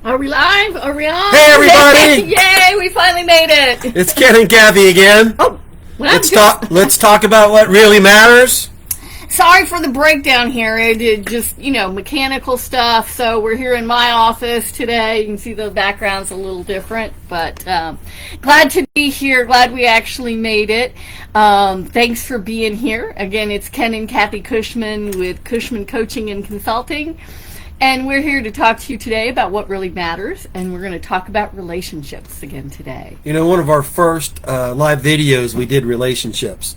Are we live? Are we on? Hey, everybody! Yay, we finally made it! It's Ken and Kathy again. Oh, well, Let's talk about what really matters. Sorry for the breakdown here. I did just, mechanical stuff. So we're here in my office today. You can see the background's a little different, but glad to be here. Glad we actually made it. Thanks for being here. Again, it's Ken and Kathy Cushman with Cushman Coaching and Consulting. And we're here to talk to you today about what really matters, and we're going to talk about relationships again today. One of our first live videos, we did relationships.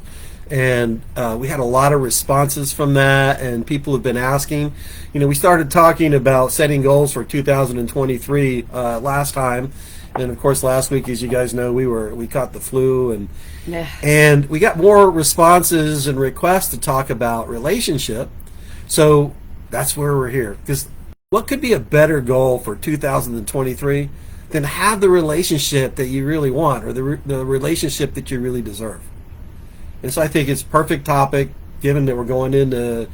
And we had a lot of responses from that, and people have been asking. We started talking about setting goals for 2023 last time. And, of course, last week, as you guys know, we caught the flu. And we got more responses and requests to talk about relationship. So that's where we're here. Because what could be a better goal for 2023 than have the relationship that you really want, or the relationship that you really deserve? And so I think it's a perfect topic, given that we're going into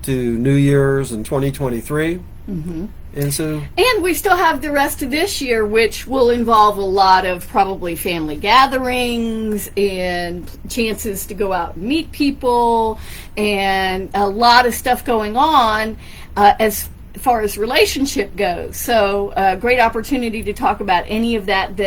New Year's and 2023. Mm-hmm. And we still have the rest of this year, which will involve a lot of probably family gatherings and chances to go out and meet people, and a lot of stuff going on as far as relationship goes. So great opportunity to talk about any of that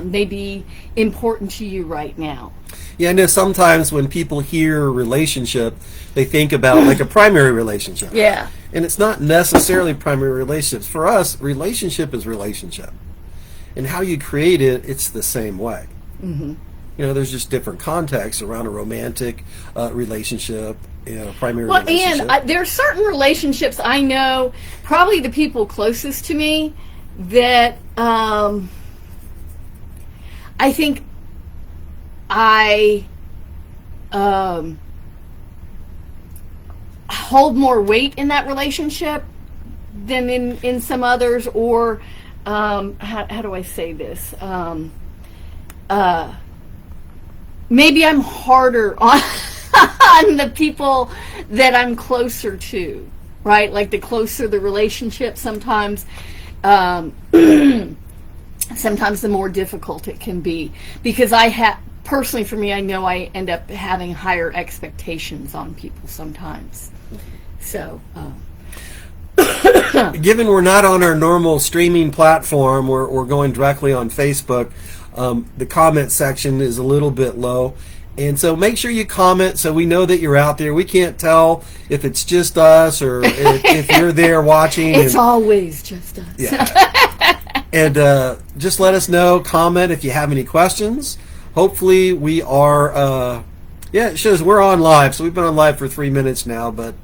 may be important to you right now. Yeah, I know sometimes when people hear relationship, they think about like a primary relationship. Yeah. And it's not necessarily primary relationships. For us, relationship is relationship. And how you create it, it's the same way. Mm-hmm. There's just different contexts around a romantic relationship, primary relationship. And there are certain relationships I know, probably the people closest to me, that I think I hold more weight in that relationship than in some others, or how do I say this? Maybe I'm harder on on the people that I'm closer to, right? Like the closer the relationship, sometimes sometimes the more difficult it can be, because personally for me, I know I end up having higher expectations on people sometimes. So given we're not on our normal streaming platform, we're going directly on Facebook, the comment section is a little bit low. And so make sure you comment so we know that you're out there. We can't tell if it's just us or if you're there watching. It's always just us. Yeah. And just let us know, comment if you have any questions. Hopefully we are, it shows we're on live. So we've been on live for 3 minutes now, but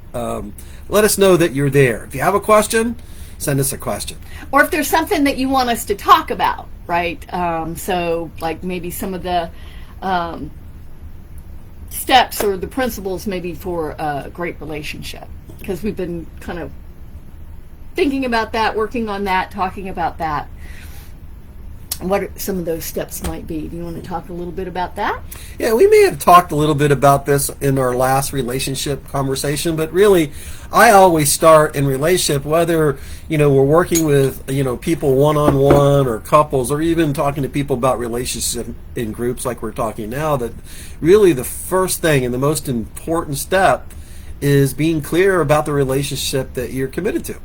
let us know that you're there. If you have a question, send us a question. Or if there's something that you want us to talk about, right? So like maybe some of the steps or the principles maybe for a great relationship, because we've been kind of thinking about that, working on that, talking about that, and what some of those steps might be. Do you want to talk a little bit about that? Yeah, we may have talked a little bit about this in our last relationship conversation, but really I always start in relationship, whether we're working with people one-on-one or couples, or even talking to people about relationship in groups like we're talking now, that really the first thing and the most important step is being clear about the relationship that you're committed to.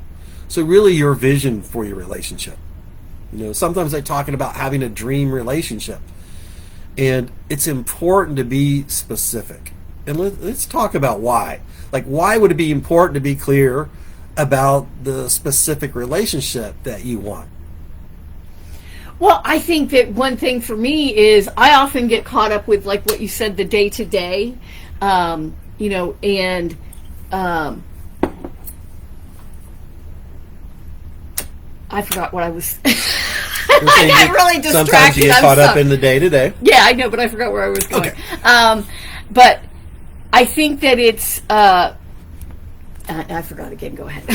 So really your vision for your relationship. Sometimes I'm talking about having a dream relationship, and it's important to be specific. And let's talk about why. Like, why would it be important to be clear about the specific relationship that you want? Well, I think that one thing for me is I often get caught up with, like what you said, the day-to-day, and I forgot what I was. I got really distracted. Sometimes you get caught up in the day-to-day. Yeah, I know, but I forgot where I was going. Okay. But I think that it's. I forgot again. Go ahead.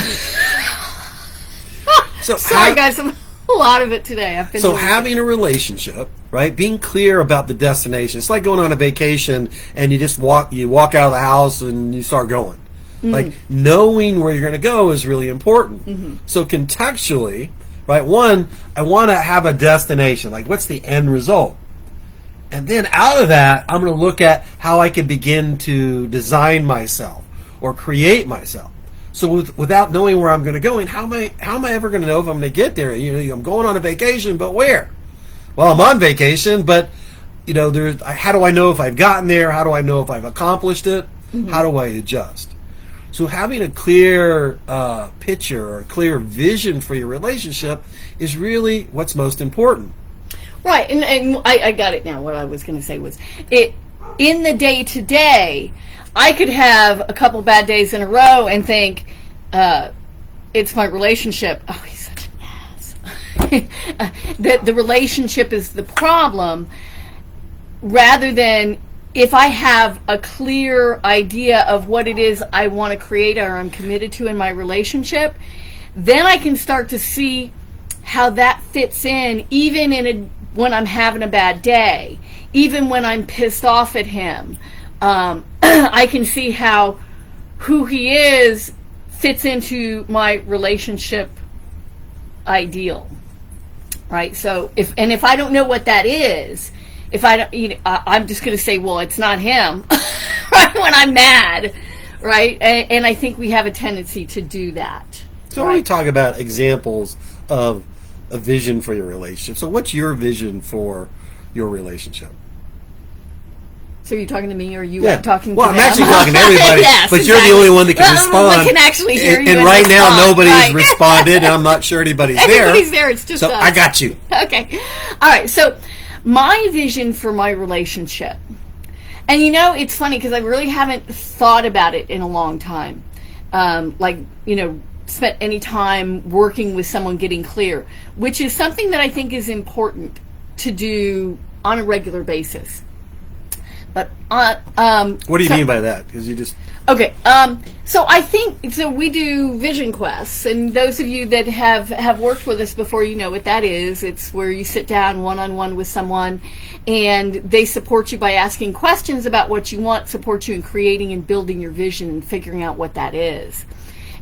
Sorry, guys. A lot of it today. So having a relationship, right? Being clear about the destination. It's like going on a vacation and you walk out of the house and you start going. Mm-hmm. Like knowing where you're going to go is really important. Mm-hmm. So contextually, right? One, I want to have a destination. Like, what's the end result? And then out of that, I'm going to look at how I can begin to design myself or create myself. So without knowing where I'm going to go, and how am I ever going to know if I'm going to get there? I'm going on a vacation, but where? Well, I'm on vacation, but how do I know if I've gotten there? How do I know if I've accomplished it? Mm-hmm. How do I adjust? So having a clear picture or a clear vision for your relationship is really what's most important. Right, and I got it now. What I was going to say was, in the day-to-day, I could have a couple bad days in a row and think, it's my relationship. Oh, he's such an ass. The relationship is the problem, rather than if I have a clear idea of what it is I want to create or I'm committed to in my relationship, then I can start to see how that fits in, even when I'm having a bad day, even when I'm pissed off at him. I can see how who he is fits into my relationship ideal, right? So if I don't know what that is, if I don't, I'm just going to say, well, it's not him, right? When I'm mad, right? And I think we have a tendency to do that. So when we talk about examples of a vision for your relationship, so what's your vision for your relationship? So are you talking to me, or are you talking to Well, them? I'm actually talking to everybody, yes, but exactly. you're the only one that can respond. We can actually hear you. And right now, respond. nobody's right. responded, and I'm not sure anybody's there. Everybody's there. It's just so us. I got you. Okay. All right. So my vision for my relationship, and it's funny because I really haven't thought about it in a long time. Spent any time working with someone getting clear, which is something that I think is important to do on a regular basis. But what do you mean by that? Because you just okay. So I think we do vision quests, and those of you that have worked with us before, you know what that is. It's where you sit down one-on-one with someone, and they support you by asking questions about what you want, support you in creating and building your vision and figuring out what that is.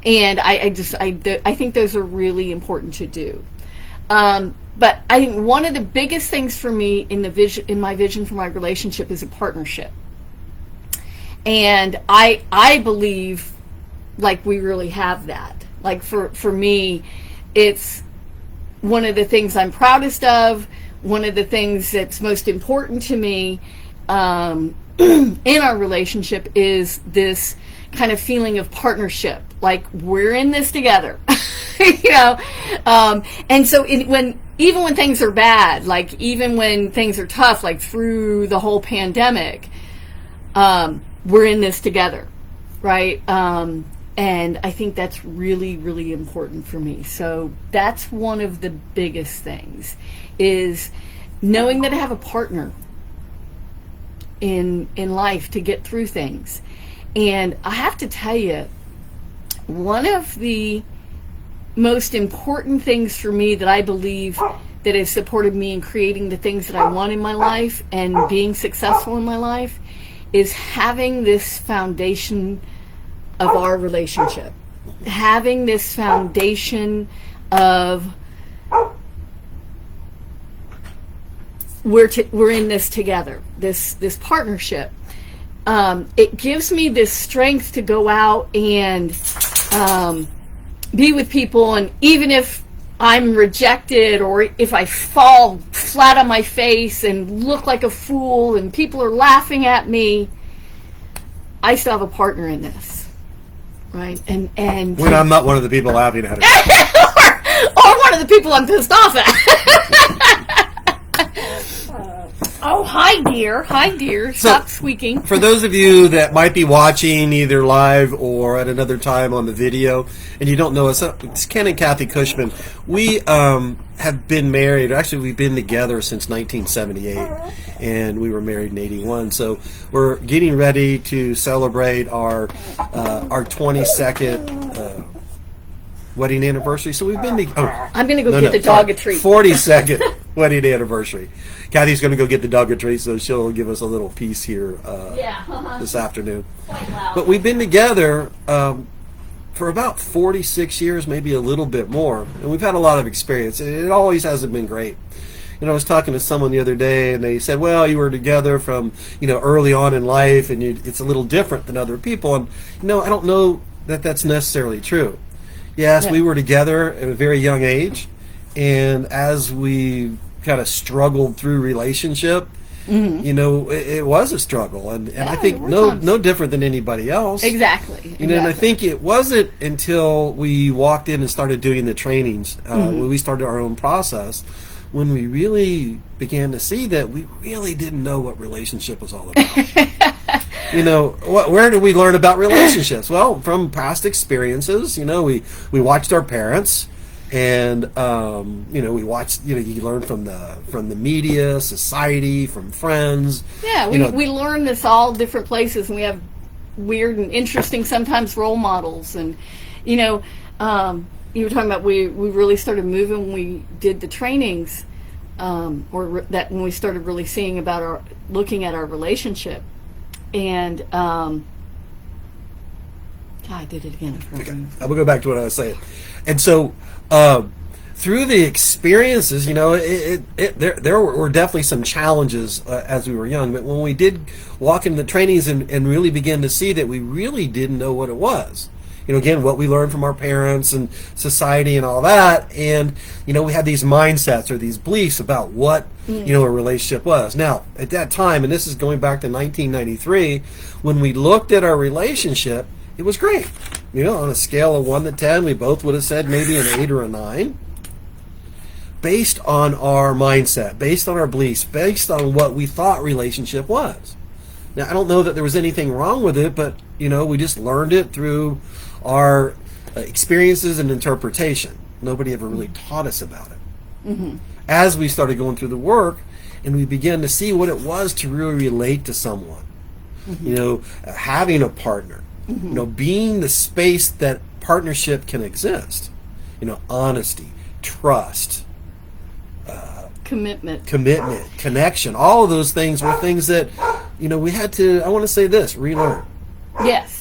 And I think those are really important to do. But I think one of the biggest things for me in my vision for my relationship is a partnership. And I believe like we really have that. Like for me, it's one of the things I'm proudest of, one of the things that's most important to me in our relationship is this kind of feeling of partnership. Like we're in this together, and so even when things are bad, like even when things are tough, like through the whole pandemic, we're in this together, right? And I think that's really, really important for me. So that's one of the biggest things, is knowing that I have a partner in life to get through things. And I have to tell you, one of the most important things for me that I believe that has supported me in creating the things that I want in my life and being successful in my life is having this foundation of our relationship. Having this foundation of we're in this together, this partnership. It gives me this strength to go out and be with people, and even if I'm rejected or if I fall flat on my face and look like a fool and people are laughing at me, I still have a partner in this, right? And when I'm not one of the people laughing at it, or one of the people I'm pissed off at. Oh, hi dear. Stop squeaking. For those of you that might be watching either live or at another time on the video, and you don't know us, it's Ken and Kathy Cushman. We have been married. Actually, we've been together since 1978, and we were married in 81. So we're getting ready to celebrate our 22nd wedding anniversary. So we've been. I'm going to go get the dog a treat. 42nd wedding anniversary. Kathy's going to go get the dog a treat, so she'll give us a little piece here this afternoon. Quite loud. But we've been together for about 46 years, maybe a little bit more, and we've had a lot of experience. It always hasn't been great. I was talking to someone the other day, and they said, well, you were together from, early on in life, and it's a little different than other people. And, I don't know that that's necessarily true. Yes, Yeah. we were together at a very young age, and as we kind of struggled through relationship, it was a struggle. And I think there were times. no different than anybody else. Exactly. And I think it wasn't until we walked in and started doing the trainings, when we started our own process, when we really began to see that we really didn't know what relationship was all about. Where did we learn about relationships? Well, from past experiences. We watched our parents, and we watched. You learn from the media, society, from friends. Yeah, we learn this all different places, and we have weird and interesting sometimes role models. And you were talking about we really started moving when we did the trainings, that when we started really looking at our relationship. And I did it again. Okay. I will go back to what I was saying. And so through the experiences, there were definitely some challenges as we were young. But when we did walk into the trainings and really begin to see that we really didn't know what it was. Again, what we learned from our parents and society and all that. And, we had these mindsets or these beliefs about what, a relationship was. Now, at that time, and this is going back to 1993, when we looked at our relationship, it was great. On a scale of 1 to 10, we both would have said maybe an 8 or a 9. Based on our mindset, based on our beliefs, based on what we thought relationship was. Now, I don't know that there was anything wrong with it, but, we just learned it through our experiences and interpretation. Nobody ever really taught us about it. Mm-hmm. As we started going through the work, and we began to see what it was to really relate to someone, having a partner, being the space that partnership can exist, honesty, trust, commitment, connection, all of those things were things that, we had to, I want to say this, relearn. Yes.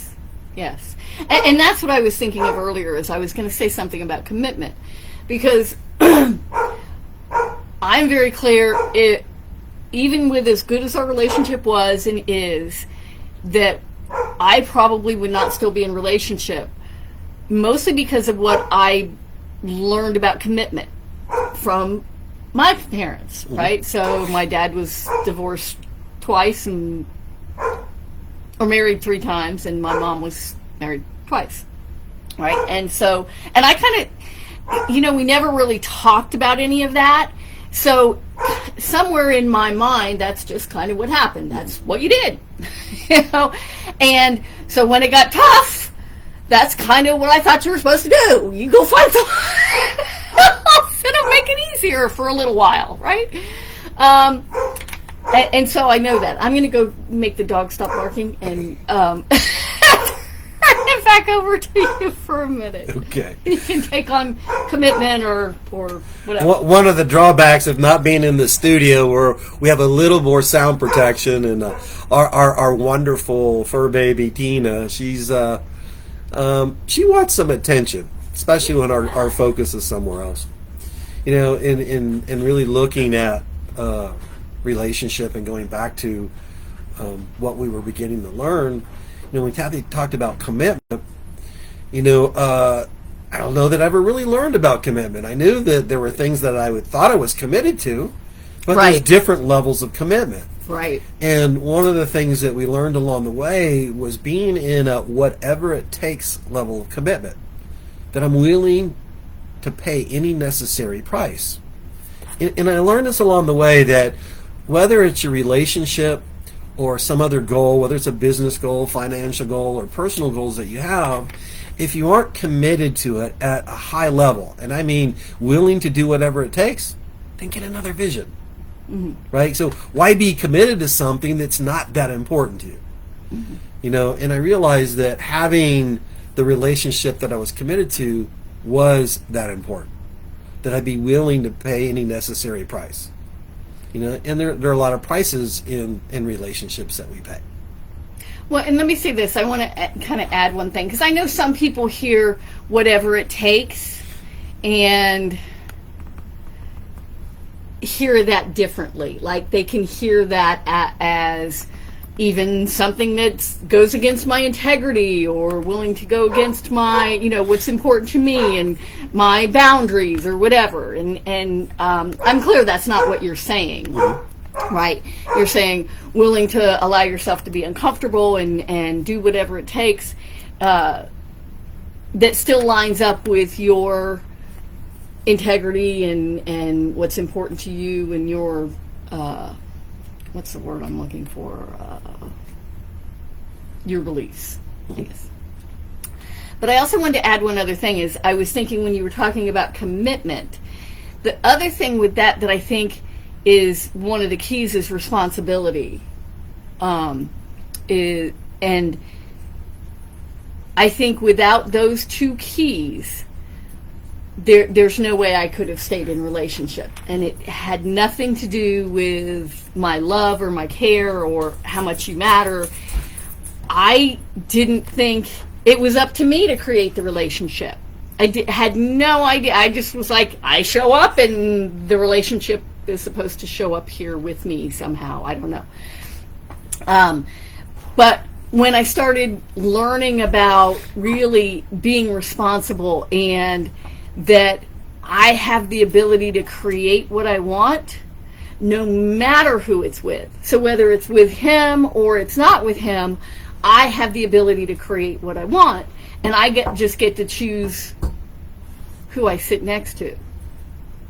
And that's what I was thinking of earlier, is I was going to say something about commitment, because I'm very clear, even with as good as our relationship was and is, that I probably would not still be in relationship, mostly because of what I learned about commitment from my parents, right? So my dad was divorced twice or married 3 times, and my mom was married twice, right? And I kind of, we never really talked about any of that. So somewhere in my mind, that's just kind of what happened. That's what you did, And so when it got tough, that's kind of what I thought you were supposed to do. You go find someone. It'll make it easier for a little while, right? And so I know that. I'm going to go make the dog stop barking and turn it back over to you for a minute. Okay. You can take on commitment or whatever. One of the drawbacks of not being in the studio, where we have a little more sound protection, and our wonderful fur baby Tina, she wants some attention, especially when our focus is somewhere else. In really looking at relationship and going back to what we were beginning to learn, when Kathy talked about commitment, I don't know that I ever really learned about commitment. I knew that there were things that I thought I was committed to, but there's different levels of commitment. Right. And one of the things that we learned along the way was being in a whatever it takes level of commitment, that I'm willing to pay any necessary price. And I learned this along the way, that whether it's your relationship or some other goal, whether it's a business goal, financial goal, or personal goals that you have, if you aren't committed to it at a high level, and I mean willing to do whatever it takes, then get another vision. Mm-hmm. Right? So why be committed to something that's not that important to you? Mm-hmm. And I realized that having the relationship that I was committed to was that important, that I'd be willing to pay any necessary price. And there are a lot of prices in relationships that we pay. Well, and let me say this. I want to kind of add one thing, because I know some people hear whatever it takes and hear that differently. Like they can hear that as even something that goes against my integrity or willing to go against my, what's important to me and my boundaries or whatever. And I'm clear that's not what you're saying. Right? You're saying willing to allow yourself to be uncomfortable and do whatever it takes that still lines up with your integrity and what's important to you and your, what's the word I'm looking for? Your beliefs. Yes. But I also wanted to add one other thing is I was thinking when you were talking about commitment, the other thing with that I think is one of the keys is responsibility. And I think without those two keys, there's no way I could have stayed in relationship. And it had nothing to do with my love or my care or how much you matter. I didn't think it was up to me to create the relationship. Had no idea. I just was like, I show up and the relationship is supposed to show up here with me somehow. I don't know. But when I started learning about really being responsible and that I have the ability to create what I want, no matter who it's with. So whether it's with him or it's not with him, I have the ability to create what I want, and I just get to choose who I sit next to.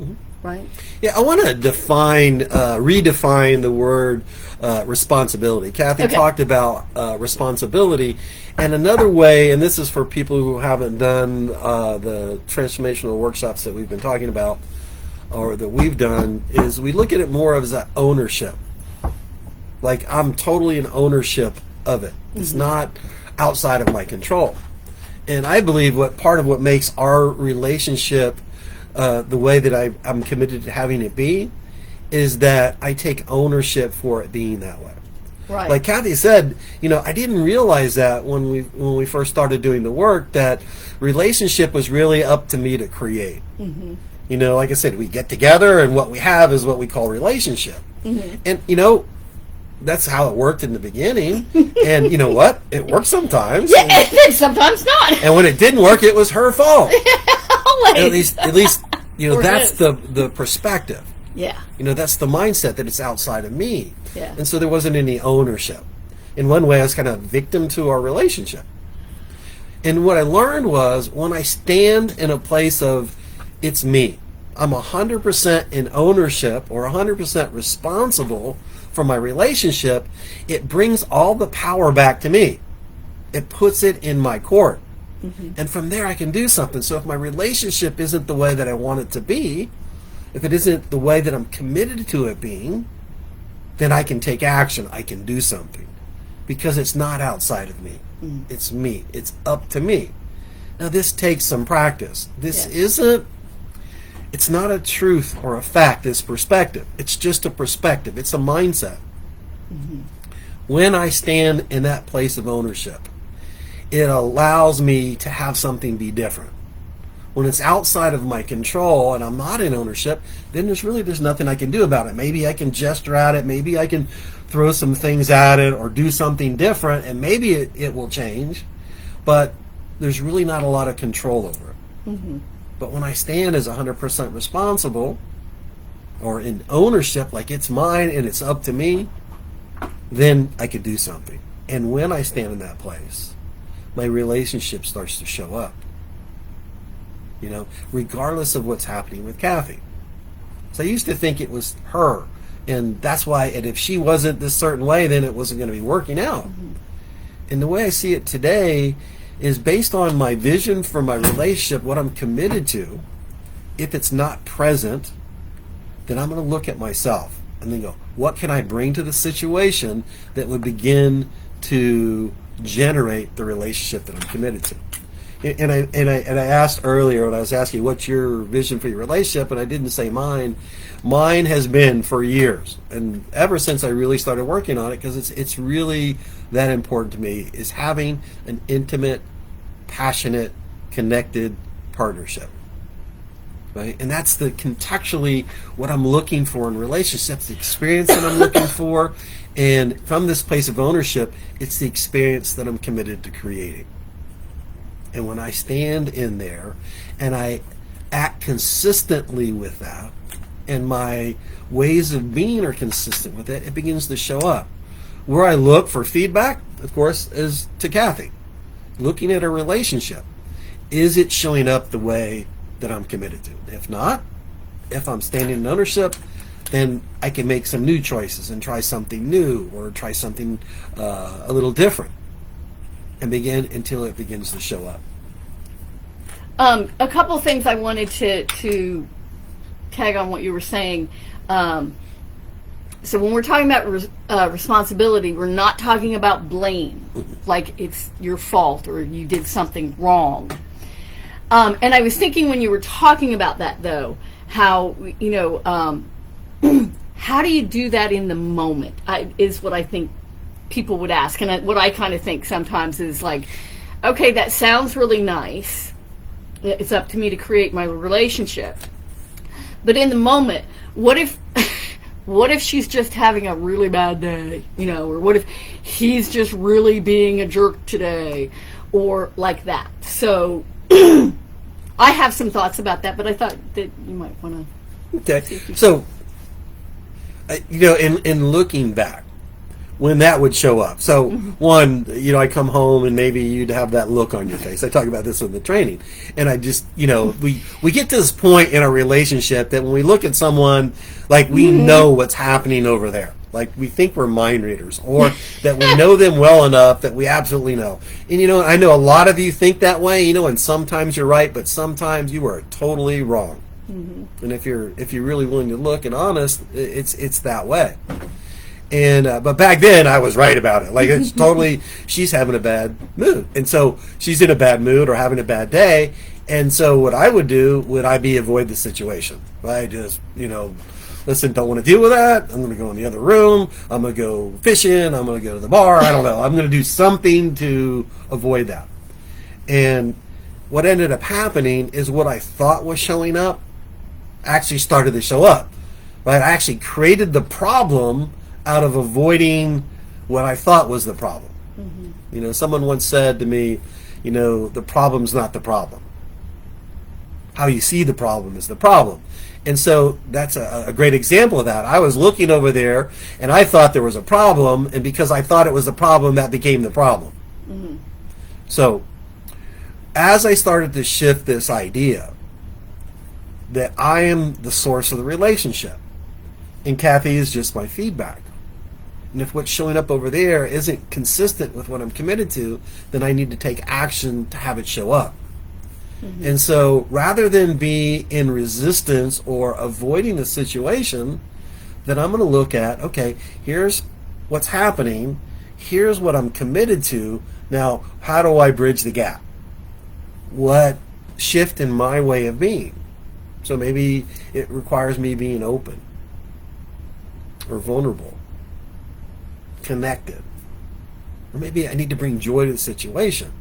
Mm-hmm. Right? Yeah, I want to redefine the word responsibility. Kathy talked about responsibility, and another way, and this is for people who haven't done the transformational workshops that we've been talking about, or that we've done, is we look at it more as an ownership. Like I'm totally in ownership of it. It's not outside of my control. And I believe part of what makes our relationship the way that I'm committed to having it be is that I take ownership for it being that way. Right. Like Kathy said, I didn't realize that when we first started doing the work, that relationship was really up to me to create. Mm-hmm. Like I said, we get together and what we have is what we call relationship. Mm-hmm. And that's how it worked in the beginning. And you know what? It worked sometimes. Yeah, and sometimes not. And when it didn't work, it was her fault. Always. At least that's the perspective. Yeah. That's the mindset that it's outside of me. Yeah. And so there wasn't any ownership. In one way, I was kind of victim to our relationship. And what I learned was when I stand in a place of it's me, I'm 100% in ownership or 100% responsible for my relationship, it brings all the power back to me. It puts it in my court. Mm-hmm. And from there I can do something. So if my relationship isn't the way that I want it to be, if it isn't the way that I'm committed to it being, then I can take action. I can do something. Because it's not outside of me. Mm-hmm. It's me. It's up to me. Now this takes some practice. It's not a truth or a fact, it's perspective. It's just a perspective. It's a mindset. Mm-hmm. When I stand in that place of ownership, it allows me to have something be different. When it's outside of my control and I'm not in ownership, then there's nothing I can do about it. Maybe I can gesture at it. Maybe I can throw some things at it or do something different, and maybe it will change. But there's really not a lot of control over it. Mm-hmm. But when I stand as 100% responsible or in ownership, like it's mine and it's up to me, then I could do something. And when I stand in that place, my relationship starts to show up. Regardless of what's happening with Kathy. So I used to think it was her. And that's why, and if she wasn't this certain way, then it wasn't going to be working out. Mm-hmm. And the way I see it today is based on my vision for my relationship, what I'm committed to. If it's not present, then I'm going to look at myself and then go, what can I bring to the situation that would begin to generate the relationship that I'm committed to? And I asked earlier when I was asking what's your vision for your relationship, and I didn't say mine. Mine has been for years, and ever since I really started working on it, because it's really that important to me, is having an intimate, passionate, connected partnership. Right? And that's the contextually what I'm looking for in relationships, the experience that I'm looking for, and from this place of ownership, it's the experience that I'm committed to creating. And when I stand in there and I act consistently with that, and my ways of being are consistent with it, it begins to show up. Where I look for feedback, of course, is to Kathy. Looking at a relationship. Is it showing up the way that I'm committed to? If not, if I'm standing in ownership, then I can make some new choices and try something new or try something a little different and begin until it begins to show up. A couple things I wanted to tag on what you were saying. So when we're talking about responsibility, we're not talking about blame, like it's your fault or you did something wrong. And I was thinking when you were talking about that, though, how, how do you do that in the moment, is what I think people would ask. And what I kind of think sometimes is like, okay, that sounds really nice. It's up to me to create my relationship. But in the moment, what if she's just having a really bad day, or what if he's just really being a jerk today, or like that. So I have some thoughts about that, but I thought that you might want to. Okay. So, in looking back, when that would show up. So, one, I come home and maybe you'd have that look on your face. I talk about this in the training. And I just, we get to this point in our relationship that when we look at someone, like we know what's happening over there. Like we think we're mind readers, or that we know them well enough that we absolutely know. And I know a lot of you think that way, and sometimes you're right, but sometimes you are totally wrong. And if you're really willing to look and honest, it's that way. And but back then I was right about it. Like it's totally, she's having a bad mood, and so she's in a bad mood or having a bad day. And so what I would do would avoid the situation. I just listen, don't want to deal with that. I'm going to go in the other room. I'm going to go fishing. I'm going to go to the bar. I don't know. I'm going to do something to avoid that. And what ended up happening is what I thought was showing up actually started to show up. Right? I actually created the problem out of avoiding what I thought was the problem. Someone once said to me, the problem's not the problem. How you see the problem is the problem. And so that's a great example of that. I was looking over there and I thought there was a problem, and because I thought it was a problem, that became the problem. So as I started to shift this idea that I am the source of the relationship and Kathy is just my feedback, and if what's showing up over there isn't consistent with what I'm committed to, then I need to take action to have it show up. And so rather than be in resistance or avoiding the situation, then I'm going to look at, okay, here's what's happening. Here's what I'm committed to. Now, how do I bridge the gap? What shift in my way of being? So maybe it requires me being open or vulnerable, connected. Or maybe I need to bring joy to the situation.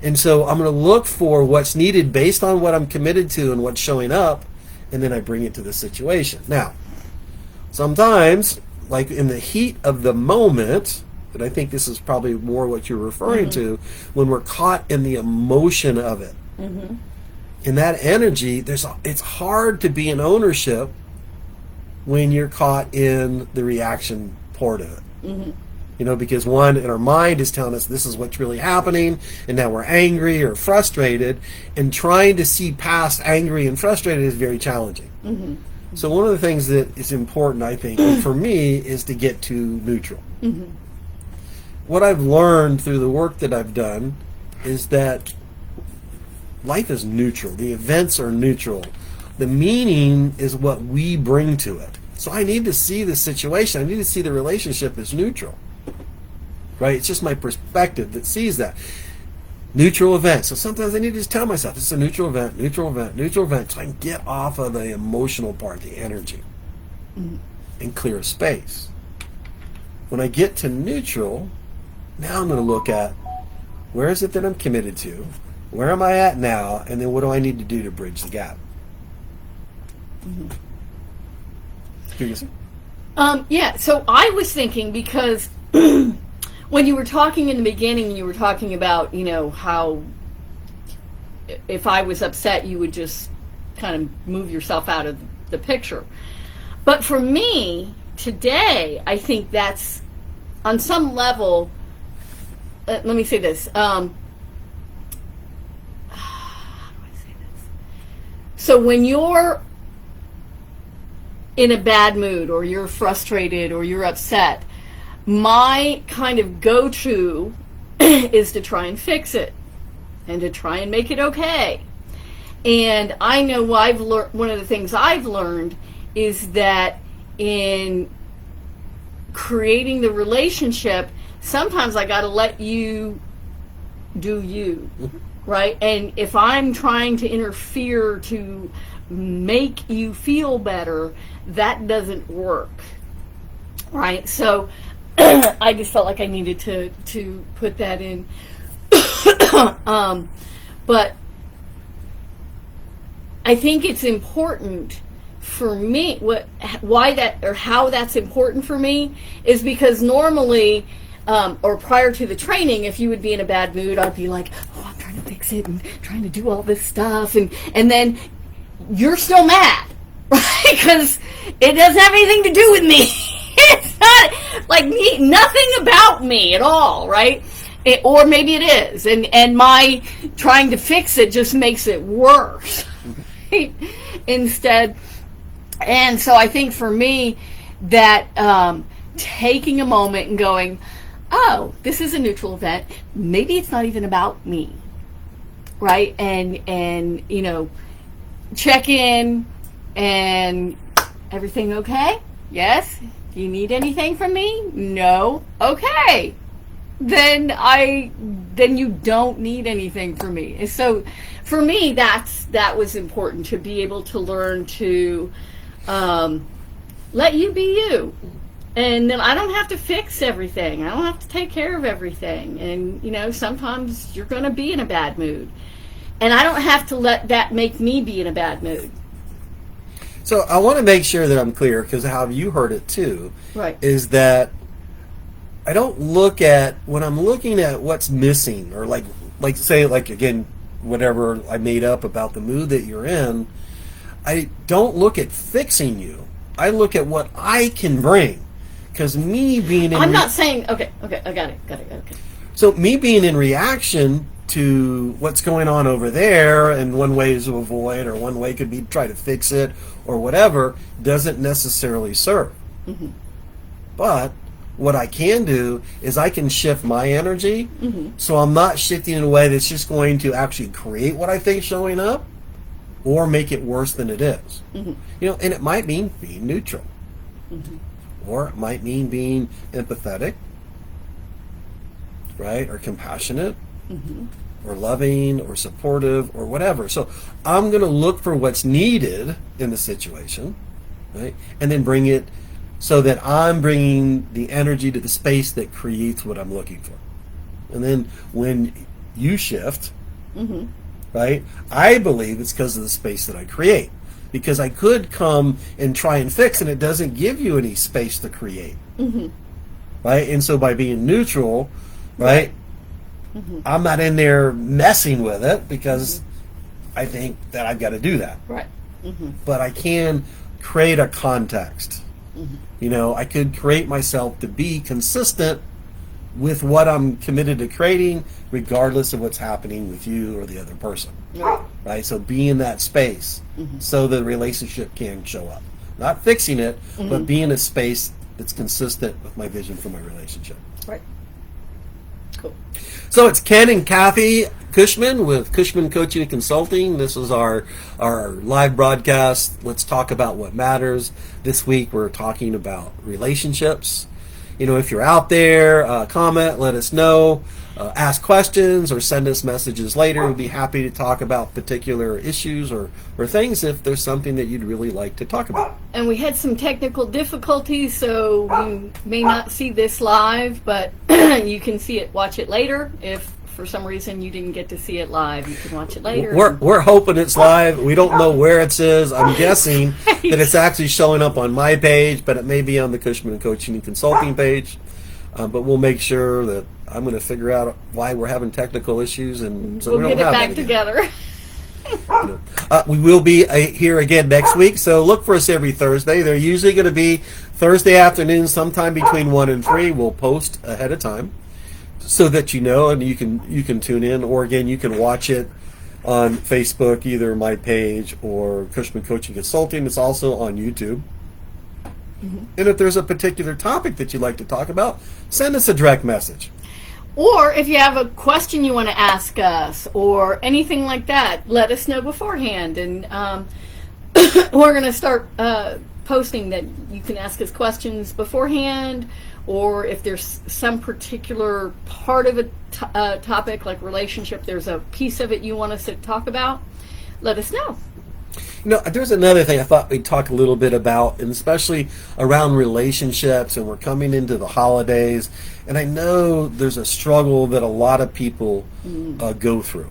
And so I'm going to look for what's needed based on what I'm committed to and what's showing up, and then I bring it to the situation. Now, sometimes, like in the heat of the moment, and I think this is probably more what you're referring to, when we're caught in the emotion of it, in that energy, it's hard to be in ownership when you're caught in the reaction part of it. Because one, in our mind is telling us this is what's really happening, and now we're angry or frustrated, and trying to see past angry and frustrated is very challenging. So one of the things that is important, I think, for me, is to get to neutral. What I've learned through the work that I've done is that life is neutral. The events are neutral. The meaning is what we bring to it. So I need to see the situation. I need to see the relationship as neutral. Right? It's just my perspective that sees that. Neutral event. So sometimes I need to just tell myself it's a neutral event, neutral event, neutral event, so I can get off of the emotional part, the energy, and clear a space. When I get to neutral, now I'm going to look at where is it that I'm committed to, where am I at now, and then what do I need to do to bridge the gap? Yeah, so I was thinking, because when you were talking in the beginning, you were talking about, how if I was upset, you would just kind of move yourself out of the picture. But for me, today, I think that's, on some level, let me say this. How do I say this? So when you're in a bad mood, or you're frustrated, or you're upset, my kind of go-to is to try and fix it and to try and make it okay. And I know one of the things I've learned is that in creating the relationship, sometimes I got to let you do you, right? And if I'm trying to interfere to make you feel better, that doesn't work, right? So I just felt like I needed to put that in. But I think it's important for me. How that's important for me is because normally, or prior to the training, if you would be in a bad mood, I'd be like, oh, I'm trying to fix it and trying to do all this stuff, and then you're still mad, right? Because it doesn't have anything to do with me. It's not like nothing about me at all, right? Or maybe it is, and my trying to fix it just makes it worse, right? Instead. And so I think for me that taking a moment and going, oh, this is a neutral event. Maybe it's not even about me, right? And check in, and everything okay? Yes. Do you need anything from me? No. Okay. Then you don't need anything from me. And so for me, that was important, to be able to learn to let you be you. And then I don't have to fix everything. I don't have to take care of everything. And, sometimes you're going to be in a bad mood. And I don't have to let that make me be in a bad mood. So I want to make sure that I'm clear, because how you heard it too, right, is that I don't look at, when I'm looking at what's missing, or like say, again, whatever I made up about the mood that you're in, I don't look at fixing you. I look at what I can bring. Because me being in... I'm not saying... Okay, I got it, okay. So me being in reaction to what's going on over there, and one way is to avoid, or one way could be try to fix it, or whatever, doesn't necessarily serve. Mm-hmm. But what I can do is I can shift my energy, so I'm not shifting in a way that's just going to actually create what I think showing up, or make it worse than it is. And it might mean being neutral, or it might mean being empathetic, right, or compassionate, or loving, or supportive, or whatever. So I'm going to look for what's needed in the situation, right, and then bring it so that I'm bringing the energy to the space that creates what I'm looking for. And then when you shift, right, I believe it's because of the space that I create. Because I could come and try and fix, and it doesn't give you any space to create. Right? And so by being neutral, right, I'm not in there messing with it, because I think that I've got to do that. Right. But I can create a context. I could create myself to be consistent with what I'm committed to creating, regardless of what's happening with you or the other person. Right? So be in that space so the relationship can show up. Not fixing it, but be in a space that's consistent with my vision for my relationship. Right. Cool. So it's Ken and Kathy Cushman with Cushman Coaching and Consulting. This is our live broadcast. Let's talk about what matters. This week we're talking about relationships. if you're out there, comment, let us know, ask questions, or send us messages later. We'd be happy to talk about particular issues or things if there's something that you'd really like to talk about. And we had some technical difficulties, so you may not see this live, but you can watch it later. If for some reason you didn't get to see it live, you can watch it later. We're hoping it's live. We don't know where it is. I'm guessing that it's actually showing up on my page, but it may be on the Cushman & Coaching and Consulting page. But we'll make sure that I'm going to figure out why we're having technical issues, and so we'll we don't get it have back that again. together. We will be here again next week, so look for us every Thursday. They're usually going to be Thursday afternoon, sometime between 1 and 3. We'll post ahead of time so that you know, and you can tune in, or again, you can watch it on Facebook, either my page or Cushman Coaching Consulting. It's also on YouTube. And if there's a particular topic that you'd like to talk about, send us a direct message. Or if you have a question you want to ask us or anything like that, let us know beforehand. And we're going to start posting that you can ask us questions beforehand, or if there's some particular part of a topic like relationship, there's a piece of it you want us to talk about, let us know. There's another thing I thought we'd talk a little bit about, and especially around relationships, and we're coming into the holidays, and I know there's a struggle that a lot of people go through,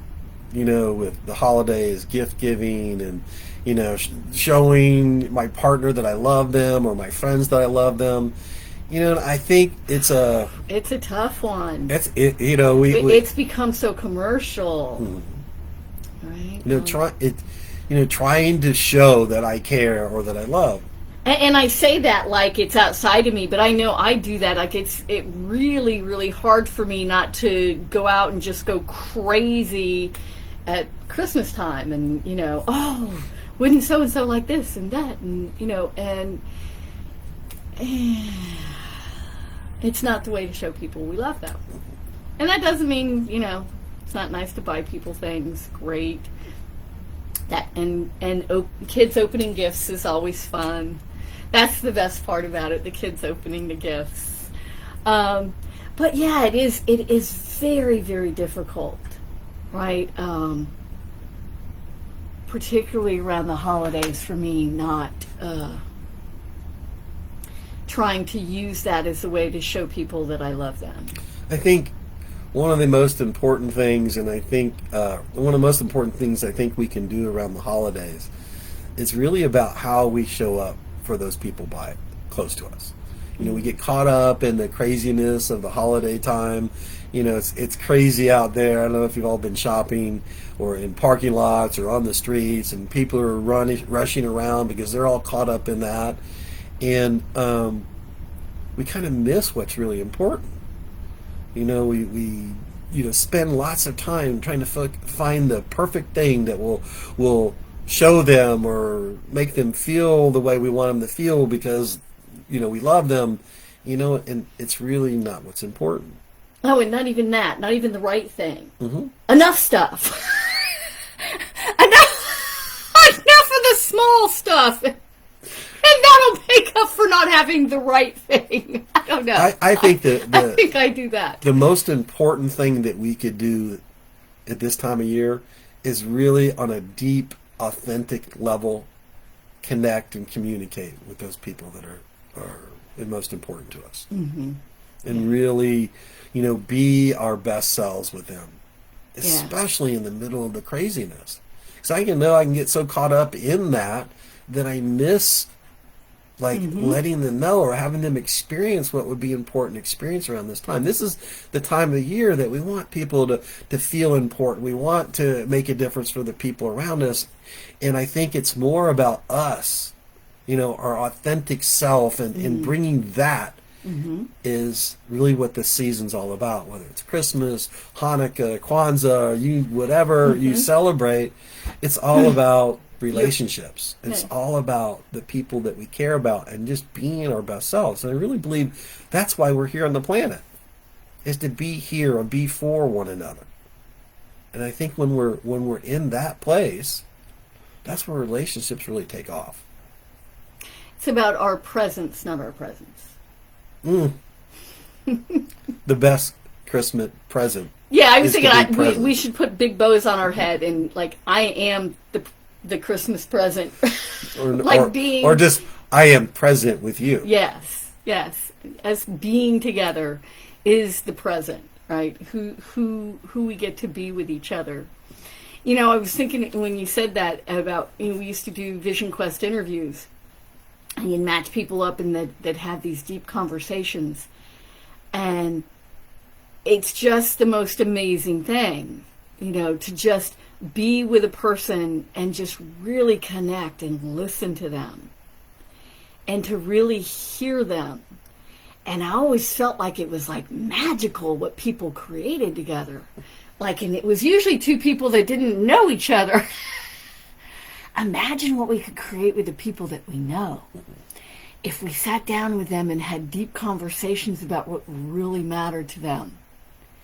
with the holidays, gift giving, and, showing my partner that I love them or my friends that I love them. I think it's a tough one. It's become so commercial, right? Trying to show that I care or that I love. And I say that like it's outside of me, but I know I do that. Like it's really, really hard for me not to go out and just go crazy at Christmas time, and wouldn't so and so like this and that, and and it's not the way to show people we love them. And that doesn't mean it's not nice to buy people things. Great. That and kids opening gifts is always fun. That's the best part about it, the kids opening the gifts. But yeah, it is very, very difficult, right? Particularly around the holidays for me, not trying to use that as a way to show people that I love them. I think one of the most important things, and I think one of the most important things I think we can do around the holidays is really about how we show up for those people close to us. We get caught up in the craziness of the holiday time. It's crazy out there. I don't know if you've all been shopping or in parking lots or on the streets, and people are rushing around because they're all caught up in that. And we kind of miss what's really important. We spend lots of time trying to find the perfect thing that will show them or make them feel the way we want them to feel because, we love them, and it's really not what's important. Oh, and not even that, not even the right thing. Mm-hmm. Enough stuff. enough of the small stuff. And that'll make up for not having the right thing. I don't know. I think I think I do that. The most important thing that we could do at this time of year is really on a deep, authentic level connect and communicate with those people that are the most important to us. Mm-hmm. And really, be our best selves with them, especially in the middle of the craziness. Because I can get so caught up in that I miss letting them know or having them experience what would be important to experience around this time. This is the time of the year that we want people to feel important. We want to make a difference for the people around us. And I think it's more about us, our authentic self, and bringing that is really what this season's all about, whether it's Christmas, Hanukkah, Kwanzaa, whatever you celebrate. It's all about relationships. It's all about the people that we care about and just being our best selves. And I really believe that's why we're here on the planet, is to be here and be for one another. And I think when we're in that place, that's where relationships really take off. It's about our presence, not our presence. the best Christmas present. Yeah, I was is to thinking be present. we should put big bows on our head and like I am the Christmas present, like being or just I am present with you. yes, as being together is the present, right? Who we get to be with each other. You know, I was thinking when you said that about, you know, we used to do Vision Quest interviews, and you'd match people up and that have these deep conversations, and it's just the most amazing thing, you know, to just be with a person and just really connect and listen to them and to really hear them. And I always felt like it was like magical what people created together. Like, and it was usually two people that didn't know each other. Imagine what we could create with the people that we know. If we sat down with them and had deep conversations about what really mattered to them.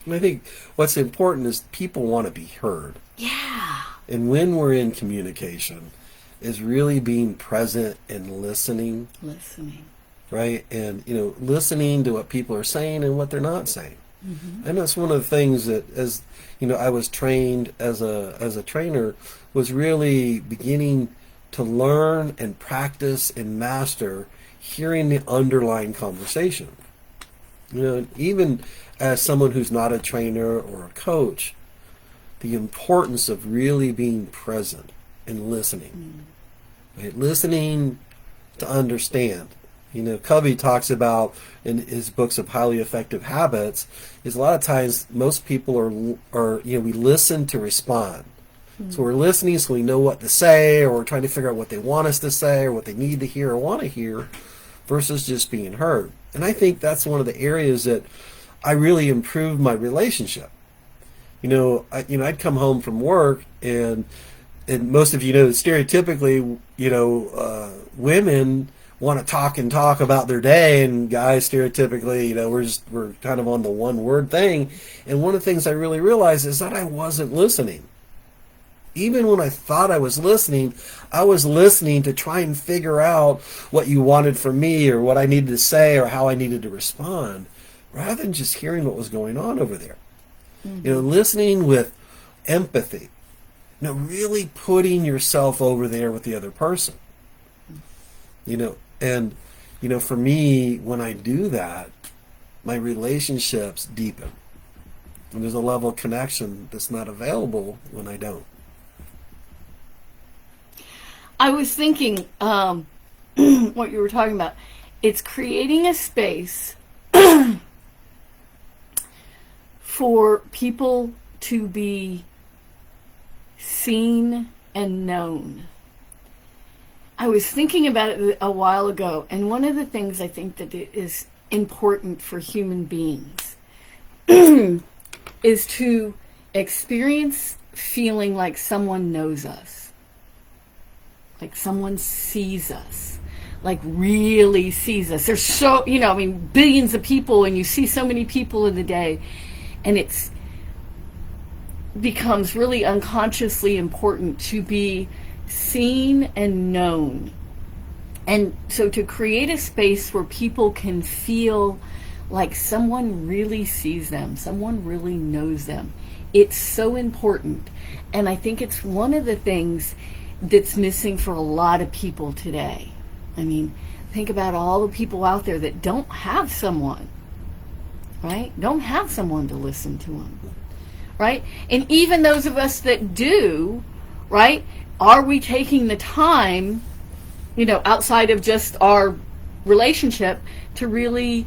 I think what's important is people want to be heard. Yeah. And when we're in communication, is really being present and listening. Listening. Right? And, you know, listening to what people are saying and what they're not saying. Mm-hmm. And that's one of the things that, as you know, I was trained as a trainer, was really beginning to learn and practice and master hearing the underlying conversation. You know, even as someone who's not a trainer or a coach, the importance of really being present and listening. Right? Listening to understand. You know, Covey talks about in his books of highly effective habits is a lot of times most people are you know, we listen to respond. Mm-hmm. So we're listening so we know what to say, or we're trying to figure out what they want us to say or what they need to hear or want to hear versus just being heard. And I think that's one of the areas that I really improved my relationship. You know, I'd come home from work and most of you know that stereotypically, you know, women want to talk about their day, and guys stereotypically, you know, we're kind of on the one word thing. And one of the things I really realized is that I wasn't listening. Even when I thought I was listening to try and figure out what you wanted from me or what I needed to say or how I needed to respond, rather than just hearing what was going on over there. Mm-hmm. You know, listening with empathy. You know, really putting yourself over there with the other person. You know, and, you know, for me, when I do that, my relationships deepen. And there's a level of connection that's not available when I don't. I was thinking what you were talking about. It's creating a space for people to be seen and known. I was thinking about it a while ago, and one of the things I think that is important for human beings is to experience feeling like someone knows us, like someone sees us, like really sees us. There's so, you know, I mean, billions of people, and you see so many people in the day, and it's becomes really unconsciously important to be seen and known. And so to create a space where people can feel like someone really sees them, someone really knows them, it's so important. And I think it's one of the things that's missing for a lot of people today. I mean, think about all the people out there that don't have someone, right? Don't have someone to listen to them, right? And even those of us that do, right? Are we taking the time, you know, outside of just our relationship to really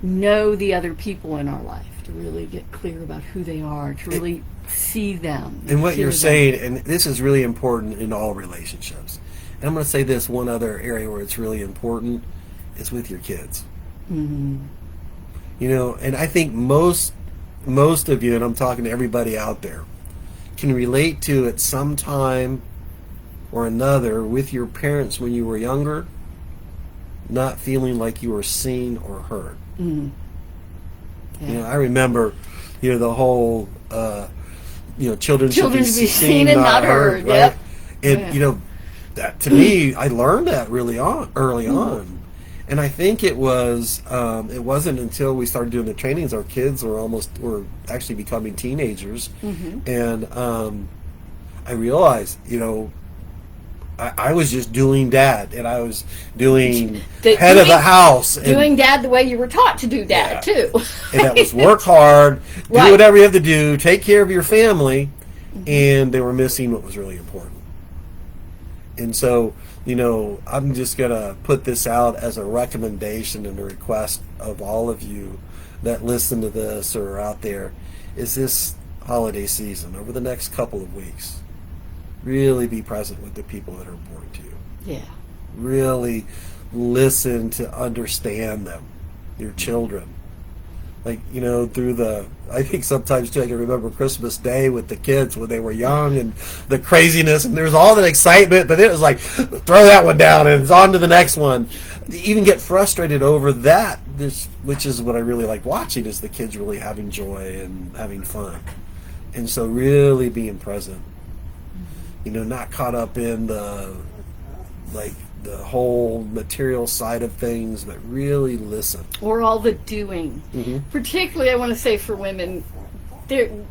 know the other people in our life, to really get clear about who they are, to really see them. And what you're saying, and this is really important in all relationships. And I'm going to say this one other area where it's really important is with your kids. Mm-hmm. You know, and I think most of you, and I'm talking to everybody out there, can relate to at some time or another with your parents when you were younger, not feeling like you were seen or heard. Mm. Yeah. You know, I remember, you know, the whole, you know, children should be seen and not heard, right? Yep. And, you know, that to me, I learned that early on. And I think it wasn't until we started doing the trainings, our kids were actually becoming teenagers. And I realized, I was just doing dad, and I was doing head of the house. And, doing dad the way you were taught to do dad, too. And that was work hard, do Right. whatever you have to do, take care of your family, and they were missing what was really important. And so, I'm just going to put this out as a recommendation and a request of all of you that listen to this or are out there, is this holiday season, over the next couple of weeks, really be present with the people that are important to you. Yeah. Really listen to understand them, your children. Like, I think sometimes too, I can remember Christmas Day with the kids when they were young and the craziness, and there's all that excitement, but it was like, throw that one down and it's on to the next one. You even get frustrated over that, which is what I really like watching, is the kids really having joy and having fun. And so really being present, not caught up in the whole material side of things, but really listen. Or all the doing. Particularly, I want to say for women, Saturday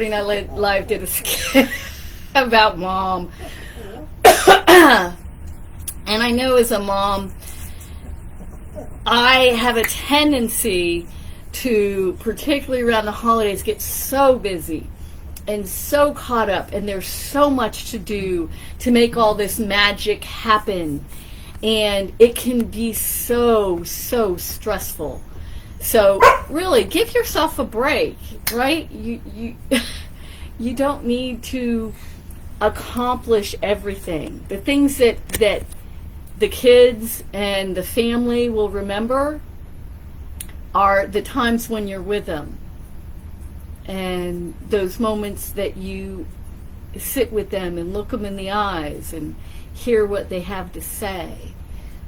Night Live did a skit about mom. And I know as a mom, I have a tendency to, particularly around the holidays, get so busy and so caught up, and there's so much to do to make all this magic happen, and it can be so stressful. So really give yourself a break, right? You don't need to accomplish everything. The things that the kids and the family will remember are the times when you're with them, and those moments that you sit with them and look them in the eyes and hear what they have to say.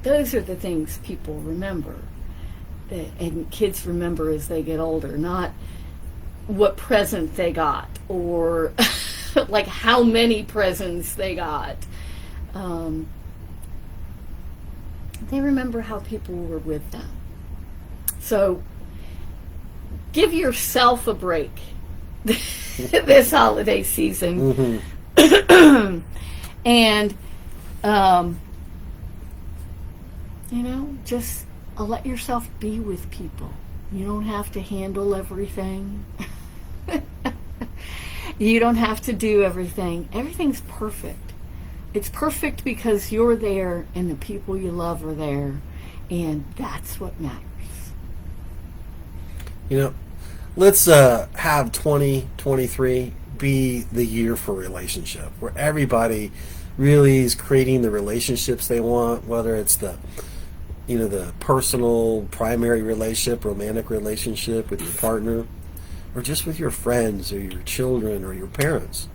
Those are the things people remember. And kids remember as they get older, not what present they got or like how many presents they got. They remember how people were with them. So give yourself a break this holiday season. And, just let yourself be with people. You don't have to handle everything. You don't have to do everything. Everything's perfect. It's perfect because you're there and the people you love are there, and that's what matters. Let's have 2023 be the year for relationship, where everybody really is creating the relationships they want, whether it's the personal primary relationship, romantic relationship with your partner, or just with your friends or your children or your parents.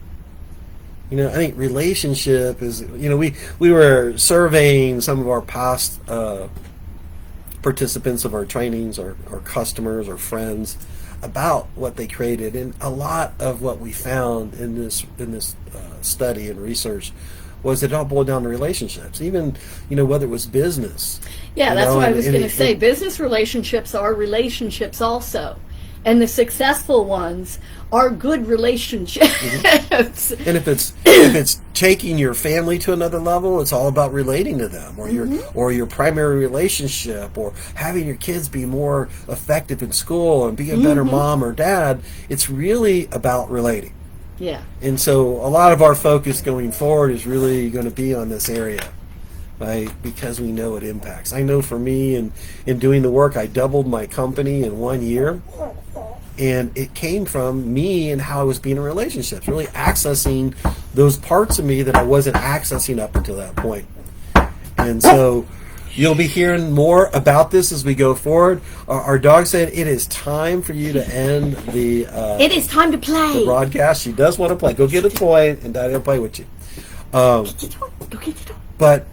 I think relationship is, we were surveying some of our past participants of our trainings, our customers, our friends, about what they created, and a lot of what we found in this study and research was it all boiled down to relationships. Even whether it was business. Yeah, that's what I was going to say. Business relationships are relationships also, and the successful ones are good relationships. And if it's taking your family to another level, it's all about relating to them, or your primary relationship, or having your kids be more effective in school and be a better mom or dad. It's really about relating. Yeah. And so a lot of our focus going forward is really going to be on this area, right? Because we know it impacts. I know for me, in doing the work, I doubled my company in 1 year. And it came from me and how I was being in relationships, really accessing those parts of me that I wasn't accessing up until that point. And so you'll be hearing more about this as we go forward. Our dog said it is time for you to end the it is time to play. The broadcast. She does want to play. Go get a toy and Daddy will play with you. Go get your toy. But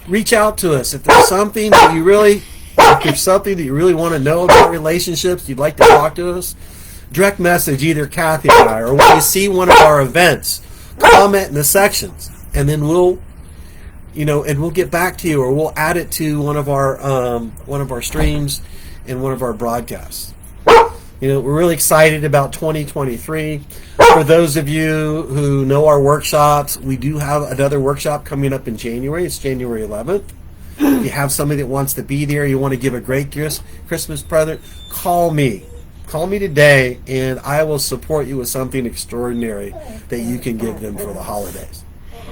reach out to us if there's something that you really... If there's something that you really want to know about relationships, you'd like to talk to us, direct message either Kathy or I, or when you see one of our events, comment in the sections, and then we'll and we'll get back to you, or we'll add it to one of our streams and one of our broadcasts. We're really excited about 2023. For those of you who know our workshops, we do have another workshop coming up in January. It's January 11th. If you have somebody that wants to be there, you want to give a great Christmas present, call me. Call me today, and I will support you with something extraordinary that you can give them for the holidays.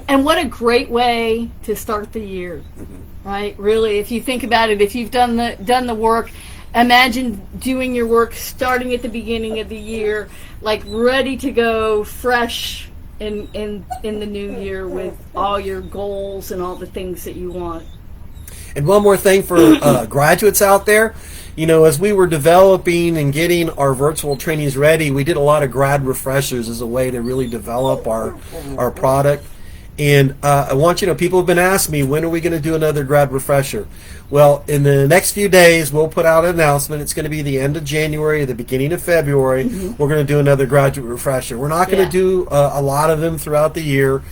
And what a great way to start the year, right? Really, if you think about it, if you've done the work, imagine doing your work starting at the beginning of the year, like ready to go fresh in the new year with all your goals and all the things that you want. And one more thing for graduates out there, as we were developing and getting our virtual trainings ready, we did a lot of grad refreshers as a way to really develop our product. And I want you to know, people have been asking me, when are we going to do another grad refresher? Well, in the next few days, we'll put out an announcement. It's going to be the end of January, the beginning of February. We're going to do another graduate refresher. We're not going to do a lot of them throughout the year,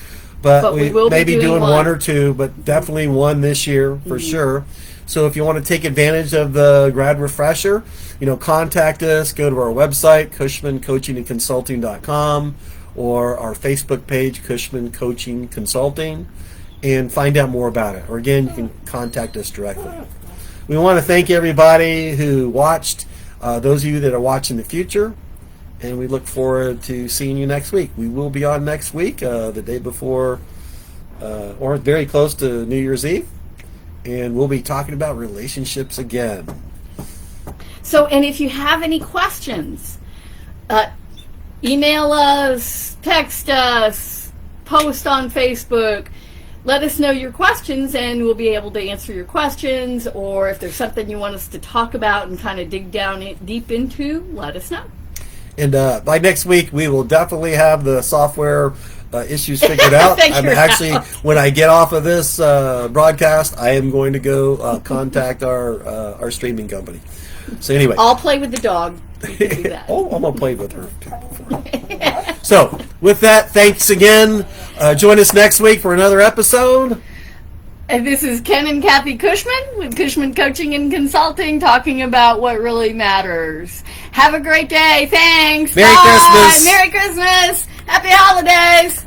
but we will may be doing one. one or two, but definitely one this year for sure. So if you want to take advantage of the grad refresher, contact us. Go to our website, CushmanCoachingandConsulting.com, or our Facebook page, Cushman Coaching Consulting, and find out more about it. Or again, you can contact us directly. We want to thank everybody who watched, those of you that are watching the future, and we look forward to seeing you next week. We will be on next week, the day before, or very close to New Year's Eve, and we'll be talking about relationships again. So, and if you have any questions, email us, text us, post on Facebook. Let us know your questions, and we'll be able to answer your questions. Or if there's something you want us to talk about and kind of dig down deep into, let us know. And by next week, we will definitely have the software issues figured out. When I get off of this broadcast, I am going to go contact our streaming company. So anyway, I'll play with the dog. You can do that. I'm going to play with her too. So with that, thanks again. Join us next week for another episode. And this is Ken and Kathy Cushman with Cushman Coaching and Consulting, talking about what really matters. Have a great day. Thanks. Merry Christmas. Merry Christmas. Happy holidays.